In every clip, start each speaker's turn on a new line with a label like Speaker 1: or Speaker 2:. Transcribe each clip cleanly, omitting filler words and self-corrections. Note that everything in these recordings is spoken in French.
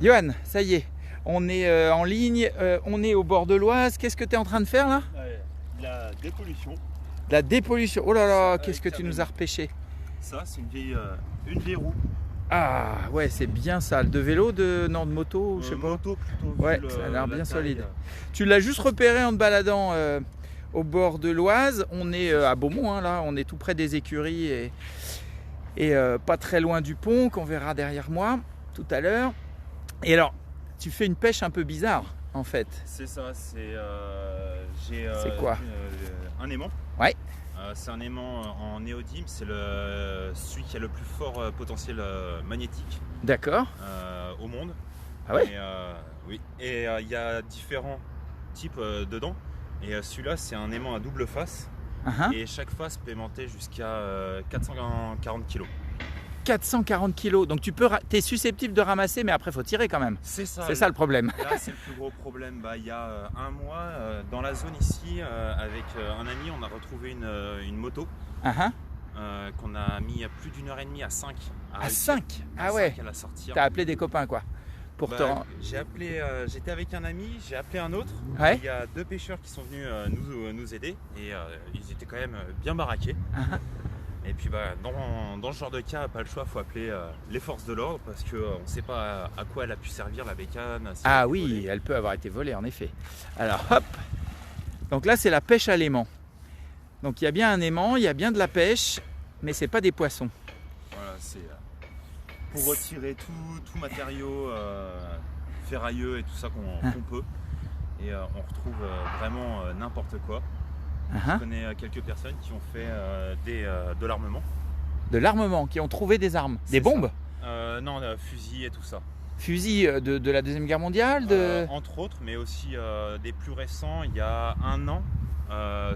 Speaker 1: Johan, ça y est, on est en ligne, on est au bord de l'Oise. Qu'est-ce que tu es en train de faire là?
Speaker 2: La dépollution.
Speaker 1: La dépollution. Oh là là, qu'est-ce que tu nous as repêché?
Speaker 2: Ça, c'est une vieille roue.
Speaker 1: Ah ouais, c'est bien ça. De vélo, de moto, je sais pas.
Speaker 2: Moto plutôt.
Speaker 1: Ouais, ça a l'air bien solide. Tu l'as juste repéré en te baladant au bord de l'Oise. On est à Beaumont, hein, là. On est tout près des écuries et pas très loin du pont qu'on verra derrière moi tout à l'heure. Et alors, tu fais une pêche un peu bizarre en fait.
Speaker 2: C'est ça, c'est
Speaker 1: quoi?
Speaker 2: Un aimant.
Speaker 1: Ouais.
Speaker 2: C'est un aimant en néodyme, c'est celui qui a le plus fort potentiel magnétique.
Speaker 1: D'accord.
Speaker 2: Au monde.
Speaker 1: Ah ouais.
Speaker 2: Oui. Et il y a différents types dedans. Et celui-là, c'est un aimant à double face. Et chaque face peut aimanter jusqu'à 440 kg.
Speaker 1: 440 kg, donc tu es susceptible de ramasser, mais après il faut tirer quand même.
Speaker 2: C'est ça.
Speaker 1: C'est ça le problème.
Speaker 2: Là, c'est le plus gros problème. Il y a un mois, dans la zone ici, avec un ami, on a retrouvé une moto qu'on a mis plus d'1 h 30 à 5.
Speaker 1: À 5 Ah ouais.
Speaker 2: À la sortir.
Speaker 1: T'as appelé des copains quoi. Pourtant.
Speaker 2: J'étais avec un ami, j'ai appelé un autre.
Speaker 1: Ouais.
Speaker 2: Il y a deux pêcheurs qui sont venus nous aider et ils étaient quand même bien baraqués. Et puis dans ce genre de cas, pas le choix, il faut appeler les forces de l'ordre parce qu'on ne sait pas à quoi elle a pu servir la bécane. Si
Speaker 1: ah oui, volée. Elle peut avoir été volée en effet. Alors hop, donc là c'est la pêche à l'aimant. Donc il y a bien un aimant, il y a bien de la pêche, mais c'est pas des poissons.
Speaker 2: Voilà, c'est pour retirer tout matériau ferrailleux et tout ça qu'on peut. Et on retrouve vraiment n'importe quoi. Je connais quelques personnes qui ont fait de l'armement. De
Speaker 1: l'armement, qui ont trouvé des armes. Des bombes?
Speaker 2: Non, fusils et tout ça.
Speaker 1: Fusils de la Deuxième Guerre mondiale
Speaker 2: Entre autres, mais aussi des plus récents. Il y a un an,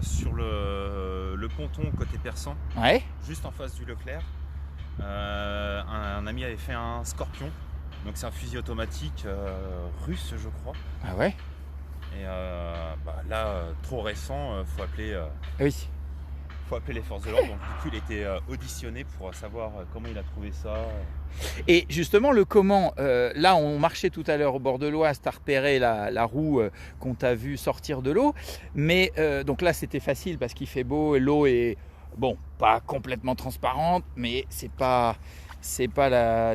Speaker 2: sur le ponton côté Persan, juste en face du Leclerc, un ami avait fait un Scorpion. Donc c'est un fusil automatique russe, je crois.
Speaker 1: Ah ouais.
Speaker 2: Et là, trop récent, faut appeler les forces de l'ordre. Donc du coup, il était auditionné pour savoir comment il a trouvé ça.
Speaker 1: Et justement, le comment, là on marchait tout à l'heure au bord de l'Oise, tu as repéré la roue qu'on t'a vu sortir de l'eau. Mais donc là c'était facile parce qu'il fait beau et l'eau est, bon, pas complètement transparente, mais c'est pas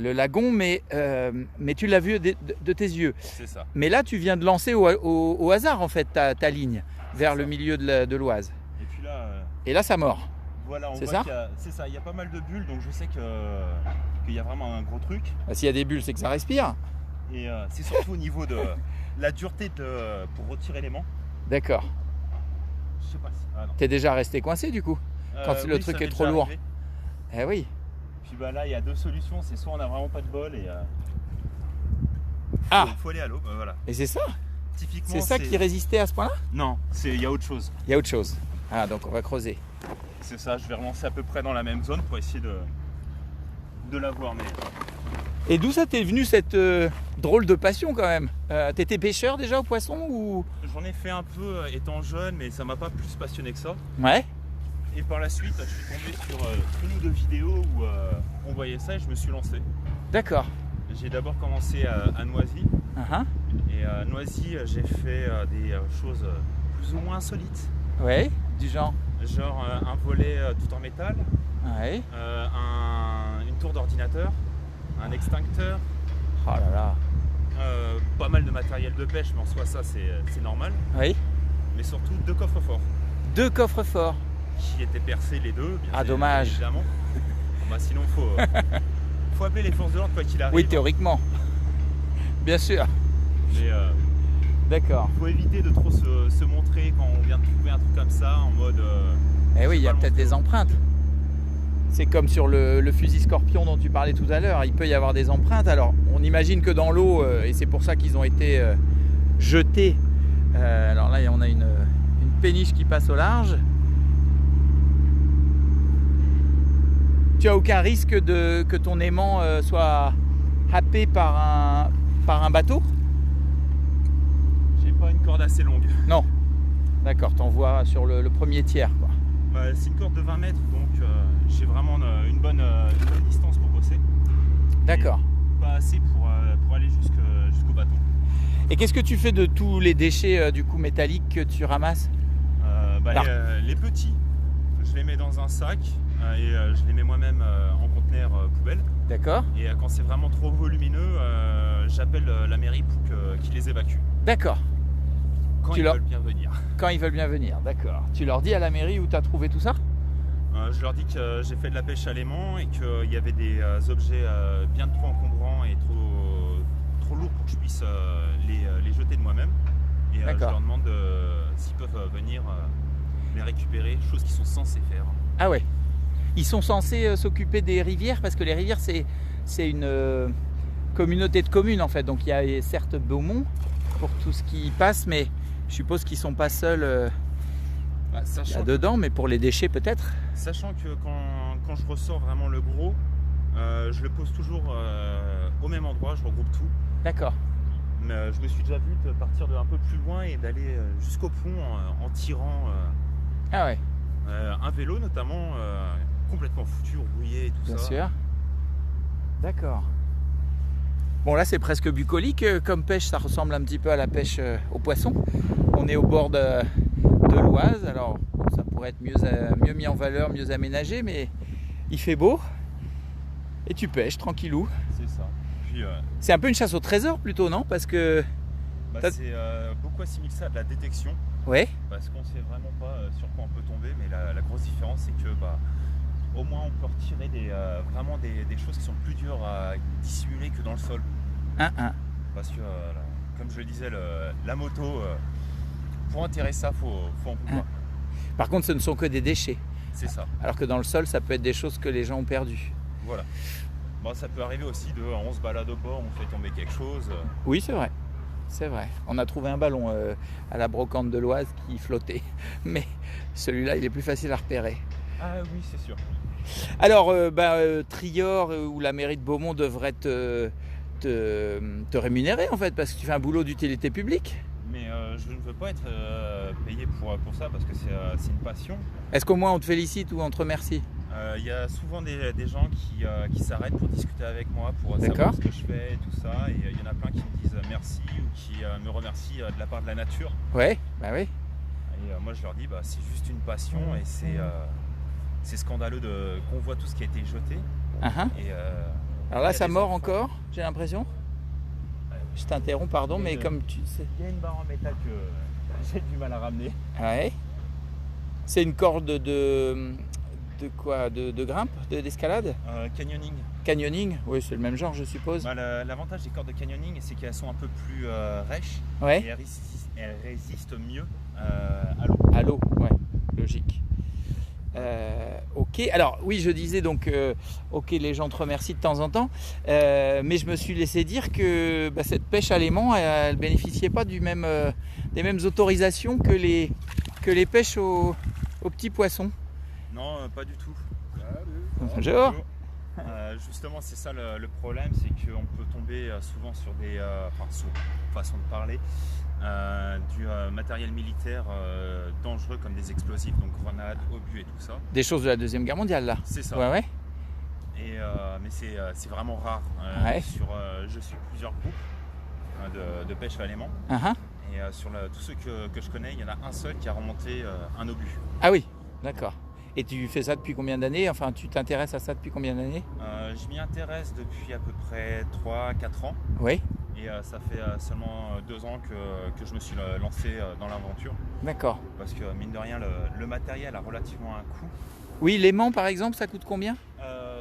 Speaker 1: le lagon, mais tu l'as vu de tes yeux.
Speaker 2: C'est ça.
Speaker 1: Mais là, tu viens de lancer au hasard, en fait, ta ligne vers le milieu de l'Oise. Et là, ça mord.
Speaker 2: Voilà,
Speaker 1: c'est ça.
Speaker 2: C'est ça, il y a pas mal de bulles, donc je sais qu'il y a vraiment un gros truc.
Speaker 1: S'il y a des bulles, c'est que ça respire.
Speaker 2: Et c'est surtout au niveau de la dureté pour retirer l'aimant.
Speaker 1: D'accord.
Speaker 2: Je sais pas si...
Speaker 1: T'es déjà resté coincé, du coup, quand le truc est trop lourd. Eh oui.
Speaker 2: Puis là, il y a deux solutions. C'est soit on n'a vraiment pas de bol et faut aller à l'eau. Voilà.
Speaker 1: Et c'est ça?
Speaker 2: Typiquement,
Speaker 1: c'est ça qui résistait à ce point-là?
Speaker 2: Non, il y a autre chose.
Speaker 1: Il y a autre chose. Ah, donc on va creuser.
Speaker 2: C'est ça, je vais relancer à peu près dans la même zone pour essayer de la voir. Mais...
Speaker 1: Et d'où ça t'est venu cette drôle de passion quand même? T'étais pêcheur déjà au poisson ou...
Speaker 2: J'en ai fait un peu étant jeune, mais ça m'a pas plus passionné que ça.
Speaker 1: Ouais.
Speaker 2: Et par la suite, je suis tombé sur une ou deux vidéos où on voyait ça et je me suis lancé.
Speaker 1: D'accord.
Speaker 2: J'ai d'abord commencé à Noisy. Et à Noisy, j'ai fait des choses plus ou moins insolites.
Speaker 1: Ouais, du genre
Speaker 2: un volet tout en métal.
Speaker 1: Ouais.
Speaker 2: Une tour d'ordinateur. Un extincteur.
Speaker 1: Oh là là.
Speaker 2: Pas mal de matériel de pêche, mais en soi, ça, c'est normal.
Speaker 1: Oui.
Speaker 2: Mais surtout 2 coffres forts.
Speaker 1: 2 coffres forts.
Speaker 2: Qui étaient percés les deux.
Speaker 1: Bien dommage.
Speaker 2: Évidemment. Sinon, faut appeler les forces de l'ordre quoi qu'il arrive.
Speaker 1: Oui, théoriquement. Bien sûr.
Speaker 2: Mais
Speaker 1: d'accord.
Speaker 2: Faut éviter de trop se montrer quand on vient de trouver un truc comme ça en mode.
Speaker 1: Eh oui, il y a peut-être des empreintes. C'est comme sur le fusil Scorpion dont tu parlais tout à l'heure. Il peut y avoir des empreintes. Alors, on imagine que dans l'eau, et c'est pour ça qu'ils ont été jetés. Alors là, on a une péniche qui passe au large. Tu as aucun risque que ton aimant soit happé par un bateau?
Speaker 2: J'ai pas une corde assez longue.
Speaker 1: Non. D'accord, t'envoies sur le premier tiers, quoi.
Speaker 2: C'est une corde de 20 mètres, donc j'ai vraiment une bonne distance pour bosser.
Speaker 1: D'accord.
Speaker 2: Pas assez pour aller
Speaker 1: Et qu'est-ce que tu fais de tous les déchets du coup métalliques que tu ramasses?
Speaker 2: Les petits, je les mets dans un sac et je les mets moi-même en conteneur poubelle.
Speaker 1: D'accord.
Speaker 2: Et quand c'est vraiment trop volumineux, j'appelle la mairie pour qu'ils les évacuent.
Speaker 1: D'accord.
Speaker 2: Quand ils veulent bien venir.
Speaker 1: Quand ils veulent bien venir, d'accord. Tu leur dis à la mairie où tu as trouvé tout ça?
Speaker 2: Je leur dis que j'ai fait de la pêche à l'aimant et qu'il y avait des objets bien trop encombrants et trop lourds pour que je puisse les jeter de moi-même. Et je leur demande s'ils peuvent venir les récupérer, chose qu'ils sont censés faire.
Speaker 1: Ah ouais. Ils sont censés s'occuper des rivières parce que les rivières c'est une communauté de communes en fait. Donc il y a certes Beaumont pour tout ce qui y passe, mais je suppose qu'ils ne sont pas seuls là-dedans, mais pour les déchets peut-être.
Speaker 2: Sachant que quand je ressors vraiment le gros, je le pose toujours au même endroit, je regroupe tout.
Speaker 1: D'accord.
Speaker 2: Mais je me suis déjà vu de partir de un peu plus loin et d'aller jusqu'au pont en tirant
Speaker 1: ah ouais.
Speaker 2: Un vélo notamment complètement foutu, rouillé et tout ça.
Speaker 1: Bien sûr. D'accord. Bon là c'est presque bucolique comme pêche, ça ressemble un petit peu à la pêche au poisson. On est au bord de l'Oise, alors ça pourrait être mieux mis en valeur, mieux aménagé, mais il fait beau et tu pêches tranquillou.
Speaker 2: C'est ça. Puis,
Speaker 1: c'est un peu une chasse au trésor plutôt, non? Parce que
Speaker 2: c'est beaucoup assimilé ça à de la détection.
Speaker 1: Ouais.
Speaker 2: Parce qu'on sait vraiment pas sur quoi on peut tomber, mais la grosse différence c'est que au moins on peut retirer vraiment des choses qui sont plus dures à dissimuler que dans le sol. Parce que comme je le disais, la moto, pour enterrer ça, faut en pouvoir.
Speaker 1: Par contre ce ne sont que des déchets.
Speaker 2: C'est ça.
Speaker 1: Alors que dans le sol ça peut être des choses que les gens ont perdues.
Speaker 2: Voilà. Bon, ça peut arriver aussi on se balade au bord, on fait tomber quelque chose.
Speaker 1: Oui c'est vrai. C'est vrai. On a trouvé un ballon à la brocante de l'Oise qui flottait. Mais celui-là il est plus facile à repérer.
Speaker 2: Ah oui c'est sûr.
Speaker 1: Alors Trior ou la mairie de Beaumont devrait te rémunérer en fait parce que tu fais un boulot d'utilité publique.
Speaker 2: Mais je ne veux pas être payé pour ça parce que c'est une passion.
Speaker 1: Est-ce qu'au moins on te félicite ou on te remercie?
Speaker 2: Il y a souvent des gens qui s'arrêtent pour discuter avec moi, pour savoir ce que je fais et tout ça. Et il y en a plein qui me disent merci ou qui me remercient de la part de la nature.
Speaker 1: Ouais, bah oui.
Speaker 2: Et moi je leur dis c'est juste une passion et c'est scandaleux qu'on voit tout ce qui a été jeté. Et,
Speaker 1: alors là ça mord encore, j'ai l'impression. Je t'interromps, pardon, mais comme tu sais.
Speaker 2: Il y a une barre en métal que j'ai du mal à ramener.
Speaker 1: Ouais. C'est une corde de quoi? De grimpe? D'escalade?
Speaker 2: Canyoning.
Speaker 1: Canyoning? Oui, c'est le même genre, je suppose.
Speaker 2: L'avantage des cordes de canyoning, c'est qu'elles sont un peu plus rêches.
Speaker 1: Ouais.
Speaker 2: Et elles résistent mieux à l'eau.
Speaker 1: À l'eau, ouais, logique. Ok, alors oui, je disais donc, ok, les gens te remercient de temps en temps, mais je me suis laissé dire que cette pêche à l'aimant, elle ne bénéficiait pas des mêmes autorisations que les pêches aux petits poissons.
Speaker 2: Non, pas du tout.
Speaker 1: Bonjour.
Speaker 2: Justement, c'est ça le problème, c'est qu'on peut tomber souvent sur façon de parler, du matériel militaire dangereux comme des explosifs, donc grenades, obus et tout ça.
Speaker 1: Des choses de la Deuxième Guerre mondiale là.
Speaker 2: C'est ça.
Speaker 1: Ouais.
Speaker 2: Et, mais c'est vraiment rare. Je suis plusieurs groupes de pêche à l'aimant. Et sur tous ceux que je connais, il y en a un seul qui a remonté un obus.
Speaker 1: Ah oui, d'accord. Et tu fais ça depuis combien d'années? Enfin, tu t'intéresses à ça depuis combien d'années?
Speaker 2: Je m'y intéresse depuis à peu près 3-4 ans.
Speaker 1: Oui.
Speaker 2: Et ça fait seulement 2 ans que je me suis lancé dans l'aventure.
Speaker 1: D'accord.
Speaker 2: Parce que mine de rien, le matériel a relativement un coût.
Speaker 1: Oui, l'aimant par exemple, ça coûte combien?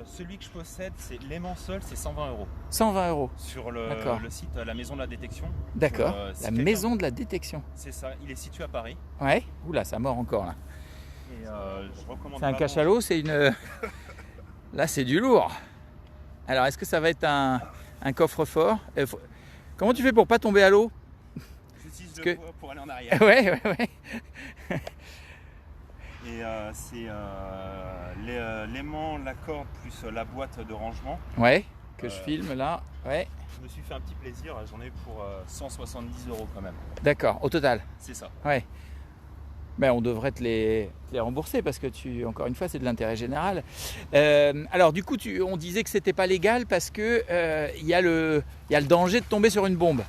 Speaker 2: Celui que je possède, c'est l'aimant seul, c'est 120 €.
Speaker 1: 120 €.
Speaker 2: Sur le site La Maison de la Détection.
Speaker 1: D'accord. La Maison de la Détection.
Speaker 2: C'est ça, il est situé à Paris.
Speaker 1: Ouais. Oula, ça mord encore là.
Speaker 2: Et je recommande.
Speaker 1: C'est un cachalot, c'est une. Là, c'est du lourd. Alors, est-ce que ça va être un coffre-fort? Comment tu fais pour pas tomber à l'eau?
Speaker 2: J'utilise le poids pour aller en arrière.
Speaker 1: Ouais.
Speaker 2: Et c'est l'aimant, la corde plus la boîte de rangement.
Speaker 1: Ouais, que je filme là. Ouais.
Speaker 2: Je me suis fait un petit plaisir, j'en ai pour 170 € quand même.
Speaker 1: D'accord, au total.
Speaker 2: C'est ça.
Speaker 1: Ouais. Ben, on devrait te les rembourser parce que encore une fois, c'est de l'intérêt général. Alors du coup, on disait que c'était pas légal parce que il y a le danger de tomber sur une bombe.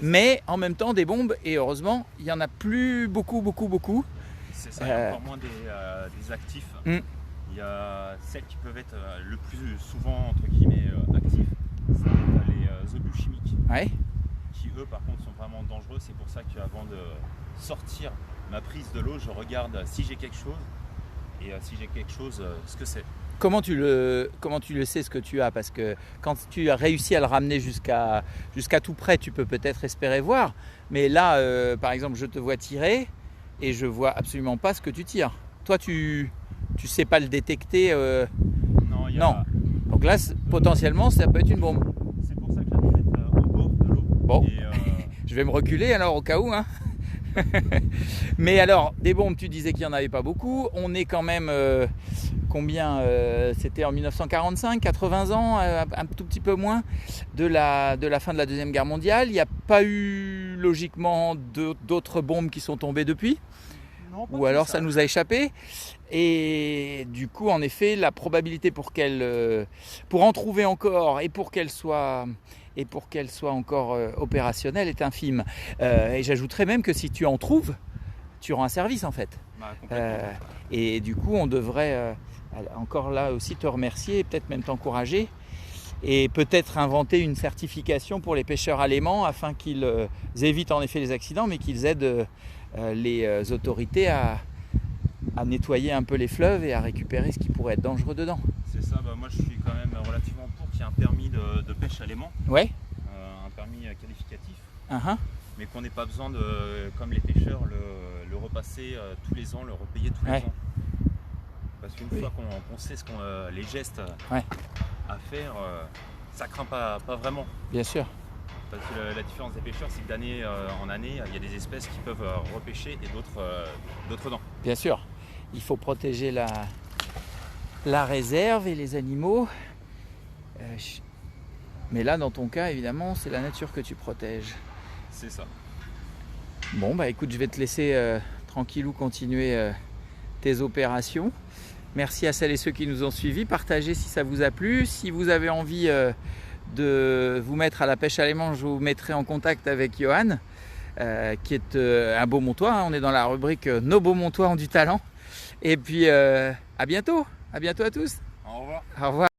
Speaker 1: Mais en même temps des bombes, et heureusement, il n'y en a plus beaucoup.
Speaker 2: C'est ça, il y a encore moins des actifs. Il y a celles qui peuvent être le plus souvent, entre guillemets, actifs. Ça va être les obus chimiques.
Speaker 1: Ouais.
Speaker 2: Qui eux par contre sont vraiment dangereux. C'est pour ça qu'avant de sortir ma prise de l'eau, je regarde si j'ai quelque chose. Et si j'ai quelque chose, ce que c'est.
Speaker 1: Comment tu le sais ce que tu as? Parce que quand tu as réussi à le ramener jusqu'à tout près, tu peux peut-être espérer voir. Mais là, par exemple, je te vois tirer et je vois absolument pas ce que tu tires. Toi, tu sais pas le détecter. Non. Donc là, potentiellement, ça peut être une bombe.
Speaker 2: C'est pour ça que j'attends d'être au bord de l'eau.
Speaker 1: Bon, je vais me reculer alors au cas où. Hein. Mais alors, des bombes, tu disais qu'il n'y en avait pas beaucoup. On est quand même, combien c'était en 1945, 80 ans, un tout petit peu moins, de la fin de la Deuxième Guerre mondiale. Il n'y a pas eu, logiquement, d'autres bombes qui sont tombées depuis. Non, ou alors ça nous a échappé. Et du coup, en effet, la probabilité pour en trouver encore et pour qu'elle soit encore opérationnelle est infime. Et j'ajouterais même que si tu en trouves, tu rends un service en fait. Et du coup, on devrait encore là aussi te remercier et peut-être même t'encourager et peut-être inventer une certification pour les pêcheurs à l'aimant afin qu'ils évitent en effet les accidents, mais qu'ils aident les autorités à nettoyer un peu les fleuves et à récupérer ce qui pourrait être dangereux dedans.
Speaker 2: C'est ça, moi je suis quand même relativement pour qu'il y ait un permis de pêche à l'aimant.
Speaker 1: Ouais.
Speaker 2: Un permis qualificatif.
Speaker 1: Mais
Speaker 2: qu'on n'ait pas besoin de, comme les pêcheurs, le repasser tous les ans, le repayer tous les ans. Parce qu'une fois qu'on sait les gestes à faire, ça craint pas vraiment.
Speaker 1: Bien sûr.
Speaker 2: Parce que la différence des pêcheurs, c'est que d'année en année, il y a des espèces qui peuvent repêcher et d'autres non.
Speaker 1: Bien sûr. Il faut protéger la réserve et les animaux. Mais là, dans ton cas, évidemment, c'est la nature que tu protèges.
Speaker 2: C'est ça.
Speaker 1: Bon, bah écoute, je vais te laisser tranquillou continuer tes opérations. Merci à celles et ceux qui nous ont suivis. Partagez si ça vous a plu. Si vous avez envie de vous mettre à la pêche à l'aimant, je vous mettrai en contact avec Johan, qui est un Beaumontois. On est dans la rubrique Nos Beaumontois ont du talent. Et puis à bientôt. À bientôt à tous.
Speaker 2: Au revoir.
Speaker 1: Au revoir.